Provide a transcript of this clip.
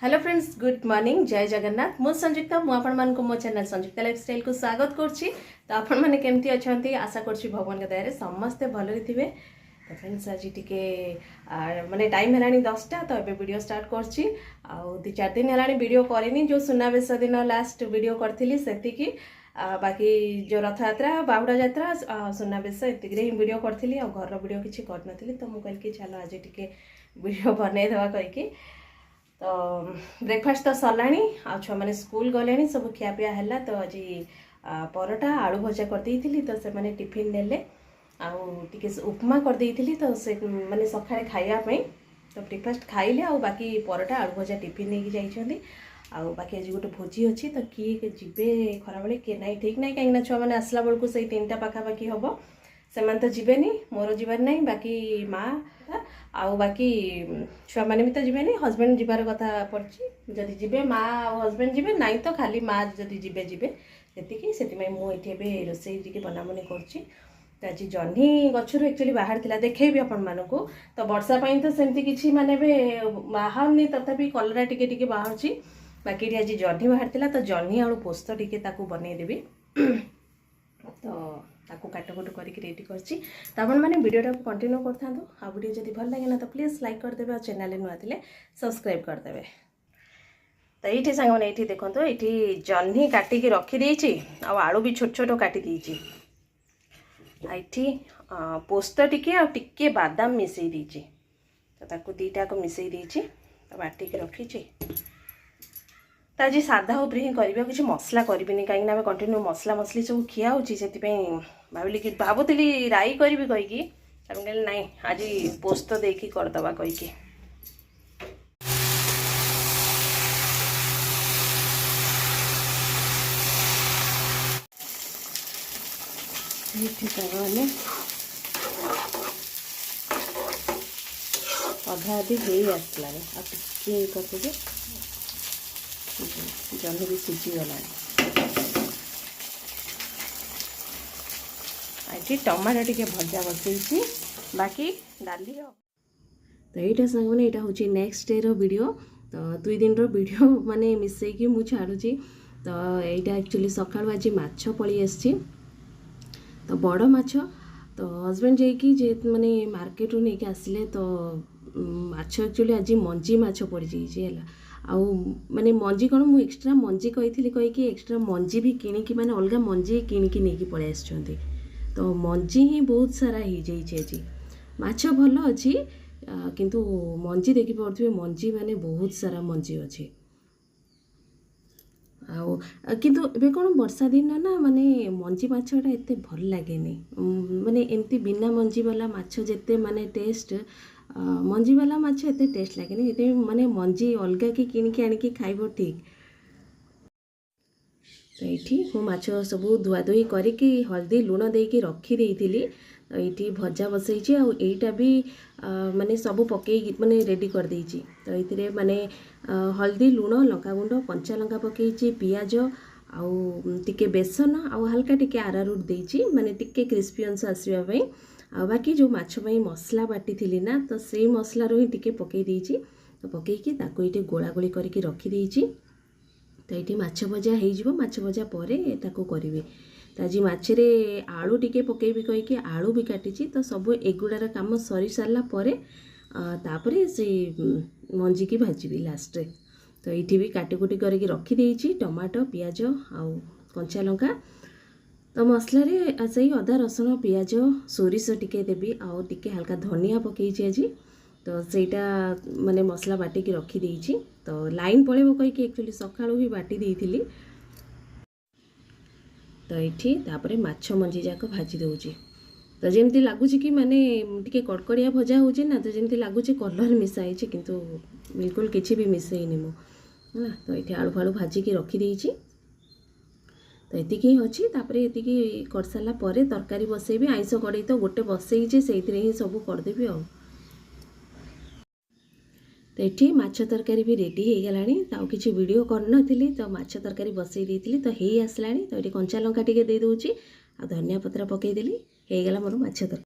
Hello friends, good morning, जय जगन्नाथ। मु संयुक्ता मुझे मो चैनल संयुक्ता लाइफस्टाइल को स्वागत करुच्ची। तो आपण मैंने केमती अच्छा आशा करुच्ची भगवान के दया समस्ते भलरे थे। तो फ्रेंड्स आज टी माने टाइम है 10टा, तो ये वीडियो स्टार्ट करची। आउ 2-4 दिन है वीडियो करनी, जो सुनावेश दिन लास्ट वीडियो करी से बाकी जो रथ यात्रा बाहुड़ा यात्रा सुनावेश एतिक वीडियो करी। आ घर वीडियो किसी करनी, तो मुझे कल चलो आज टी वीडियो बनईदेवा कहीकि। तो ब्रेकफास्ट तो सरलाणी, आ छुआ मैंने स्कूल गले सब खियापिया है। तो आज परोटा आलू भजा करदे, तो से मैंने टिफिन नेले आके उपमा करदे। तो से मैंने सकाळे खाइबापी तो ब्रेकफास्ट खाइले, आ बाकी परोटा आलू भजा टिफिन नहीं जाइछन्ती। आ बाकी आज गोटे भोजी अच्छी, तो किए जी खरा बेले किए ना ठीक ना, कहीं छुआ मैंने आसला बेलू से 3टा पाखापाखि हम से तो जीवेनी, मोर जीवार नहीं, बाकी माँ आउ बाकी छुआ मैंने भी तो जीवेनी, हजबैंड जीवार कथा पड़ी। जदि जीवे माँ और हजबैंड जीवे ना, तो खाली माँ जदि जीवे जीवे से मुझे रोसे टी बनाबनी कर। आज जह्नी गचर एक्चुअली बाहर थिला, देखेबी आपण मानकू। तो वर्षा पाई तो सेमती किछि माने बाहरनी, तथापि कलरा टिके टिके बाहर। बाकी आज जह्नी बाहर थिला, तो जह्नी आलू पोस्त टिके ताकू बनईदेवी। तो ताकू काटकुट करके रेडी करछि। तो आपण माने वीडियोटा कंटिन्यू करथा। आ वीडियो जदि भल लगे ना, तो प्लीज लाइक कर देबे और चैनल नुआ थिले सब्सक्राइब कर देबे। तो ये सांग मैंने ये देखो, ये जह्नी काटिकी रखी आ आलू भी छोट छोट काटी देछि। ये पोस्त टिके आ टिके बादाम मिसई देछि, तो ताकू दीटा को मिसई देछि, तो बाटिक रखी। तो आज साधा उपरे ही कर किसी मसला करी, कहीं आम कंटिन्यू मसला मसली सब खिया से भाविली कि भावुली राई करी कहीकि कहली नाई आज पोस्त देकी करदबा कहीकि। मैंने अधा अधी हो आसला करदे, जह्नी भी सीझीगला। आज टमाटो टे भजा बसई, बाकी डाली। तो यहाँ सांग मैंने यहाँ हूँ नेक्स्ट डे वीडियो। तो 2 दिन वीडियो माने मिसईकी मु छाड़ुची। तो यहाँ एक्चुअली सका आज माछ पड़ी आसी, तो बड़ माछ। तो हजबैंड जाइए माने मार्केट रू नहीं आसिले, तो माछ एक्चुअली आज मंजी माछ पड़ जाइए। आउ माने मंजी कौन मु एक्स्ट्रा मंजी कही एक्स्ट्रा मंजी भी किणिकी माने अलग मंजी किणिकी नहीं पड़े आस। तो मंजी ही बहुत सारा हो जाइए। आज माछ भल अच्छी, किंतु मंजी देखी पड़े मंजी माने बहुत सारा मंजी अच्छी। किंतु एबे कौन वर्षा दिन ना, माने मंजी माछटा एते भल लगे माने एमती बिना मंजी वाला माछ जेते माने टेस्ट, मंजी वाला माछ एते टेस्ट लगे माने मंजी अलग कि किणिकी आनिकी खाइबो ठीक। तो ये मो माछ सब धुआधुई करके हल्दी लुण देकी रखी देइथिली। तो ये भजा बसई, आईटा भी माने सब पकई माने रेडी कर देइछि। तो ये माने हल्दी लुण लंका गुंड कंचा लंका पकई, पियाज आउ टिके बेसन आउ हल्का टिके आरारूट देइछि, माने टिके क्रिस्पी अंश आसवा पई। आ बाकी जो माछ पई मसला बाटी थिली ना, तो सेई मसला रो ही टिके पकई देइछि। तो पकईकी ताको ये गोला गोली करके रखी देइछि। तो ये माछ भजा हो, माछ भजा पर ताको करेंगे। तो आज माछरे आलू टिके पकेबी कहीकि आलू भी काटी। तो सब एगुड़ार काम सरी सारा तापर से मंजी की भाजी लास्ट रे। तो ये भी काटिकुटी करके रखी देइछि, टमाटो पियाज आउ कंचा लंका। तो मसला रे से अदा रसुण पियाज सोरिष टिके देवी, आउ टिके हल्का धनिया पकईछि आज। तो सेटा माने मसला बाटिकी रखी देइछि। तो लाइन पड़ेबो कहीकि एक्चुअली सकाळू ही बाटी देइथिली। तो ये तापरे माछ मंजी जाक भाजी दउछि। तो जेमती लगुच कि माने टिके कड़कड़िया भजा होछि ना, तो जेमती लगुच कलर मिसाई, किंतु बिल्कुल किछि भी मिसईनी मु है। तो ये आलू फालू भाजिकी रखी देइछि। तो ये अच्छी, तापरे ये कर सारा पर तरकारी बसैबी। आइंस कड़े तो गोटे बसई से ही सब करदेवी। आ तो ये माछ तरकारी भी रेडी हो गलानी। तो किसी वीडियो करनी, तो माछ तरकारी बसई देइथिली, तो हे आसलानी। तो ये कंचा लंका टिके दे दउछि, आ धनिया पत्र पकईदेली, हो गला मोर माछ तरकारी।